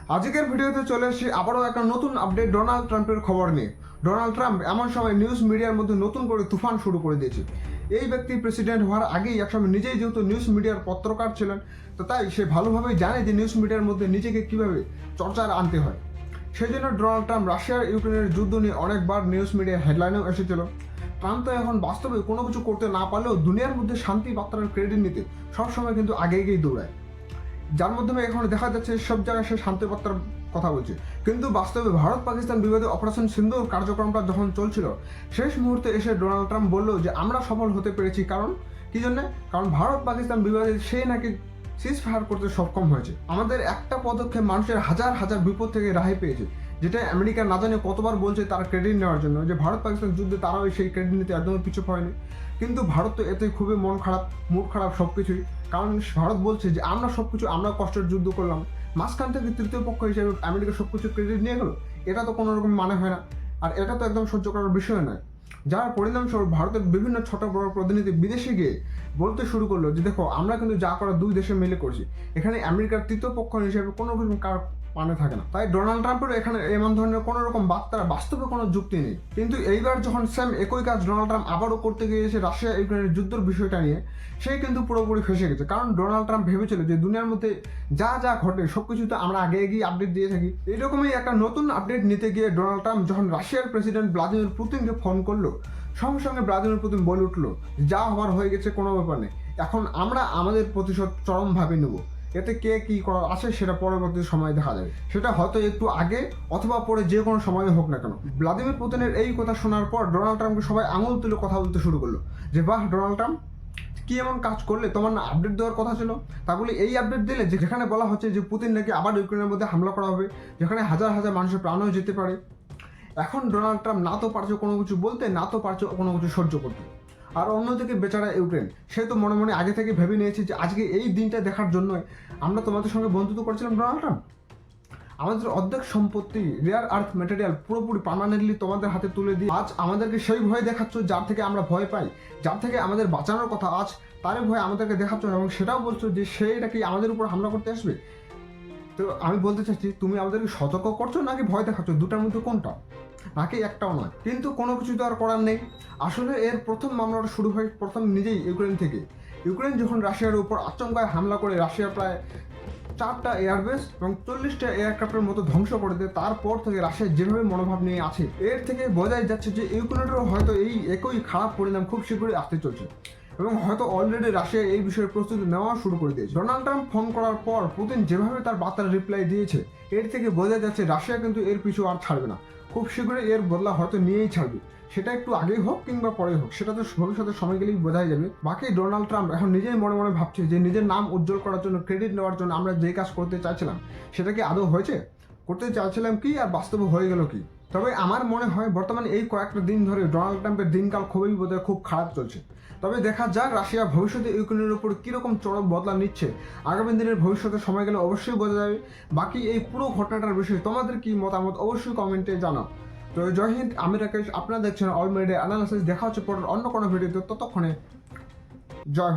আজকের ভিডিওতে চলে এসেছি আবারও একটা নতুন আপডেট ডোনাল্ড ট্রাম্পের খবর নিয়ে। ডোনাল্ড ট্রাম্প এমন সময় নিউজ মিডিয়ার মধ্যে নতুন করে তুফান শুরু করে দিয়েছে। এই ব্যক্তি প্রেসিডেন্ট হওয়ার আগেই একসময় নিজেই যেহেতু নিউজ মিডিয়ার পত্রকার ছিলেন, তো তাই সে ভালোভাবেই জানে যে নিউজ মিডিয়ার মধ্যে নিজেকে কীভাবে চর্চায় আনতে হয়। সেই জন্য ডোনাল্ড ট্রাম্প রাশিয়ার ইউক্রেনের যুদ্ধ নিয়ে অনেকবার নিউজ মিডিয়ার হেডলাইনেও এসেছিল। ট্রাম্প তো এখন বাস্তবে কোনো কিছু করতে না পারলেও দুনিয়ার মধ্যে শান্তি বার্তার ক্রেডিট নিতে সবসময় কিন্তু আগে এগিয়েই দৌড়ায়, যার মাধ্যমে এখন দেখা যাচ্ছে সব জায়গায় সে শান্তি বার্তার কথা বলছে। কিন্তু বাস্তবে ভারত পাকিস্তান বিবাদে অপারেশন সিন্দুর কার্যক্রমটা যখন চলছিল, শেষ মুহূর্তে এসে ডোনাল্ড ট্রাম্প বললো যে আমরা সফল হতে পেরেছি। কারণ কি জন্যে? কারণ ভারত পাকিস্তান বিবাদে সে নাকি সিজ ফায়ার করতে সক্ষম হয়েছে। আমাদের একটা পদক্ষেপ মানুষের হাজার হাজার বিপদ থেকে রেহাই পেয়েছে, যেটা আমেরিকা না জানে কতবার বলছে তার ক্রেডিট নেওয়ার জন্য, যে ভারত পাকিস্তান যুদ্ধে তারাও সেই ক্রেডিট নিতে একদমই পিছু পড়েনি। কিন্তু ভারত তো এতে খুবই মন খারাপ, মুড খারাপ সব কিছুই। কারণ ভারত বলছে যে আমরা সব কিছু, আমরা কষ্টের যুদ্ধ করলাম, মাঝখান থেকে তৃতীয় পক্ষ হিসেবে আমেরিকা সব কিছু ক্রেডিট নিয়ে গেলো। এটা তো কোনো রকম মানে হয় না, আর এটা তো একদম সহ্য করার বিষয় নয়। যার পরিণামস্বরূপ ভারতের বিভিন্ন ছোট বড় প্রতিনিধি বিদেশে গিয়ে বলতে শুরু করলো যে দেখো, আমরা কিন্তু যা করা দুই দেশে মিলে করছি, এখানে আমেরিকার তৃতীয় পক্ষ হিসেবে কোনো রকম কার মানে থাকে না। তাই ডোনাল্ড ট্রাম্পের এখানে এমন ধরনের কোনো রকম বার্তার বাস্তবে কোনো যুক্তি নেই। কিন্তু এইবার যখন সেম একই কাজ ডোনাল্ড ট্রাম্প আবারও করতে গিয়েছে রাশিয়া ইউক্রেনের যুদ্ধের বিষয়টা নিয়ে, সে কিন্তু পুরোপুরি ফেসে গেছে। কারণ ডোনাল্ড ট্রাম্প ভেবেছিল যে দুনিয়ার মধ্যে যা যা ঘটে সব কিছুতে আমরা আগে এগিয়ে আপডেট দিয়ে থাকি। এইরকমই একটা নতুন আপডেট নিতে গিয়ে ডোনাল্ড ট্রাম্প যখন রাশিয়ার প্রেসিডেন্ট ভ্লাদিমির পুতিনকে ফোন করলো, সঙ্গে সঙ্গে ভ্লাদিমির পুতিন বলে উঠলো যা হওয়ার হয়ে গেছে, কোনো ব্যাপার নেই, এখন আমরা আমাদের প্রতিশোধ চরমভাবে নেব। এতে কে কী করার আছে সেটা পরবর্তী সময় দেখা যাবে, সেটা হয়তো একটু আগে অথবা পরে যে কোনো সময় হোক না কেন। ভ্লাদিমির পুতিনের এই কথা শোনার পর ডোনাল্ড ট্রাম্পকে সবাই আঙুল তুলে কথা বলতে শুরু করলো যে বাহ ডোনাল্ড ট্রাম্প, কি এমন কাজ করলে, তোমার না আপডেট দেওয়ার কথা ছিল? তাহলে এই আপডেট দিলে যেখানে বলা হচ্ছে যে পুতিন নাকি আবার ইউক্রেনের মধ্যে হামলা করা হবে, যেখানে হাজার হাজার মানুষের প্রাণও যেতে পারে। এখন ডোনাল্ড ট্রাম্প না তো পারছে কোনো কিছু বলতে, না তো পারছে কোনো কিছু সহ্য করতে। আর অন্যদিকে বেচারা ইউক্রেন, সে তো মনে মনে আগে থেকে ভেবে নিয়েছে যে আজকে এই দিনটা দেখার জন্যই আমরা তোমাদের সঙ্গে বন্ধুত্ব করছিলাম ডোনাল্ড ট্রাম্প। আমাদের অর্ধেক সম্পত্তি, রেয়ার আর্থ ম্যাটেরিয়াল পুরোপুরি পার্মানেন্টলি তোমাদের হাতে তুলে দিয়ে আজ আমাদেরকে সেই ভয় দেখাচ্ছ যার থেকে আমরা ভয় পাই, যার থেকে আমাদের বাঁচানোর কথা, আজ তারই ভয় আমাদেরকে দেখাচ্ছ, এবং সেটাও বলছো যে সেই নাকি আমাদের উপর হামলা করতে আসবে। তো আমি বলতে চাচ্ছি, তুমি আমাদেরকে সতর্ক করছো নাকি ভয় দেখাচ্ছ? দুটার মধ্যে কোনটা? নাকি একটাও নয়। কিন্তু কোনো কিছু তো আর করার নেই। আসলে এর প্রথম মামলাটা শুরু হয় প্রথম নিজেই ইউক্রেন থেকে। ইউক্রেন যখন রাশিয়ার উপর আচমকায় হামলা করে রাশিয়ার প্রায় 4টা এয়ারবেস এবং 40টা এয়ারক্রাফটের মতো ধ্বংস করে দেয়, তারপর থেকে রাশিয়া যেভাবে মনোভাব নিয়ে আছে, এর থেকে বোঝাই যাচ্ছে যে ইউক্রেনেরও হয়তো এই একই খারাপ পরিণাম খুব শীঘ্রই আসতে চলছে, এবং হয়তো অলরেডি রাশিয়া এই বিষয়ে প্রস্তুতি নেওয়া শুরু করে দিয়েছে। ডোনাল্ড ট্রাম্প ফোন করার পর পুতিন যেভাবে তার বার্তার রিপ্লাই দিয়েছে, এর থেকে বোঝা যাচ্ছে রাশিয়া কিন্তু এর পিছু আর ছাড়বে না, খুব শীঘ্রই এর বদলা হয়তো নিয়েই ছাড়বে। সেটা একটু আগেই হোক কিংবা পরে হোক, সেটা তো ভবিষ্যতের সময় গেলেই বোঝাই যাবে। বাকি ডোনাল্ড ট্রাম্প এখন নিজেই মনে মনে ভাবছে যে নিজের নাম উজ্জ্বল করার জন্য, ক্রেডিট নেওয়ার জন্য আমরা যে কাজ করতে চাইছিলাম সেটা কি আদৌ হয়েছে? করতে চাইছিলাম কি আর বাস্তবে হয়ে গেল কি? তবে আমার মনে হয় বর্তমানে এই কয়েকটা দিন ধরে ডোনাল্ড ট্রাম্পের দিনকাল খুবই বোধহয় খুব খারাপ চলছে। তবে দেখা যাক রাশিয়া ভবিষ্যতে ইউক্রেনের উপর কীরকম চরম বদলা নিচ্ছে, আগামী দিনের ভবিষ্যতে সময় গেলে অবশ্যই বোঝা যাবে। বাকি এই পুরো ঘটনাটার বিষয়ে তোমাদের কি মতামত অবশ্যই কমেন্টে জানাও। তো জয় হিন্দ, আমি রাকেশ, আপনারা দেখছেন অল মিডিয়া অ্যানালাইসিস। দেখা হচ্ছে পরের অন্য কোনো ভিডিওতে, ততক্ষণে জয়।